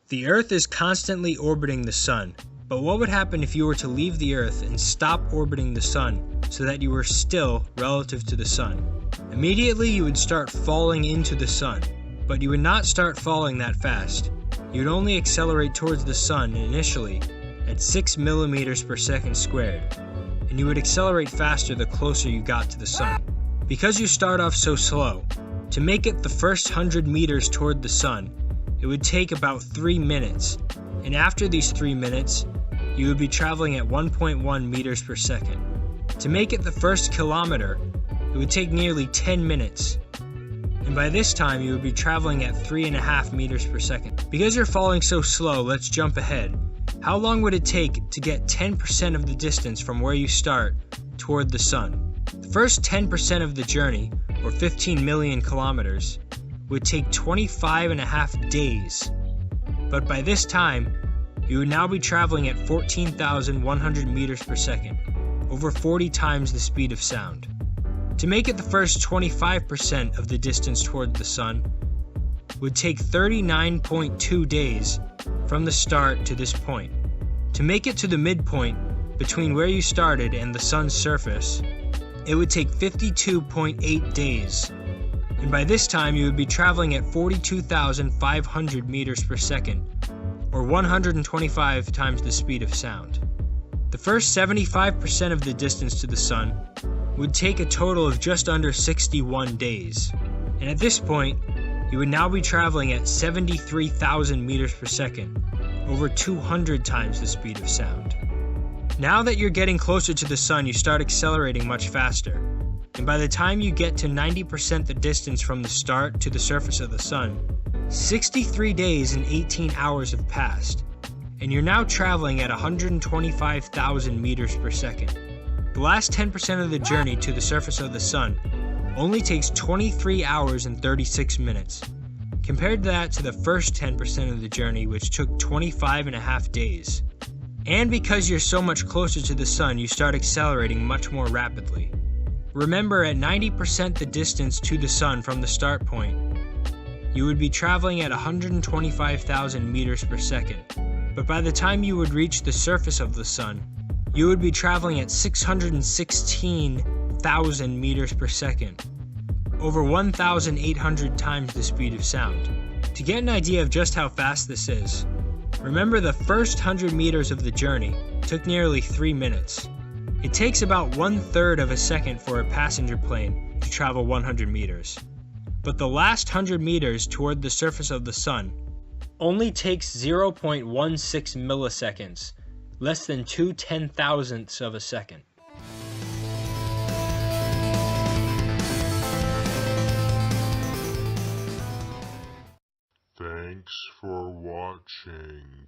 The Earth is constantly orbiting the Sun, but what would happen if you were to leave the Earth and stop orbiting the Sun so that you were still relative to the Sun? Immediately you would start falling into the Sun, but you would not start falling that fast. You would only accelerate towards the Sun initially at 6 millimeters per second squared, and you would accelerate faster the closer you got to the Sun. Because you start off so slow, to make it the first 100 meters toward the Sun, it would take about 3 minutes, and after these 3 minutes, you would be traveling at 1.1 meters per second. To make it the first kilometer, it would take nearly 10 minutes, and by this time you would be traveling at 3.5 meters per second. Because you're falling so slow, let's jump ahead. How long would it take to get 10% of the distance from where you start toward the Sun? The first 10% of the journey, or 15 million kilometers, would take 25.5 days, but by this time, you would now be traveling at 14,100 meters per second, over 40 times the speed of sound. To make it the first 25% of the distance toward the Sun, would take 39.2 days from the start to this point. To make it to the midpoint between where you started and the Sun's surface, it would take 52.8 days. And by this time you would be traveling at 42,500 meters per second, or 125 times the speed of sound. The first 75% of the distance to the Sun would take a total of just under 61 days. And at this point, you would now be traveling at 73,000 meters per second, over 200 times the speed of sound. Now that you're getting closer to the Sun, you start accelerating much faster. And by the time you get to 90% the distance from the start to the surface of the Sun, 63 days and 18 hours have passed, and you're now traveling at 125,000 meters per second. The last 10% of the journey to the surface of the Sun only takes 23 hours and 36 minutes. Compared that to the first 10% of the journey, which took 25.5 days. And because you're so much closer to the Sun, you start accelerating much more rapidly. Remember, at 90% the distance to the Sun from the start point, you would be traveling at 125,000 meters per second, but by the time you would reach the surface of the Sun, you would be traveling at 616,000 meters per second, over 1,800 times the speed of sound. To get an idea of just how fast this is, remember the first 100 meters of the journey took nearly 3 minutes. It takes about 1/3 of a second for a passenger plane to travel 100 meters. But the last 100 meters toward the surface of the Sun only takes 0.16 milliseconds, less than 2/10,000ths of a second. Thanks for watching.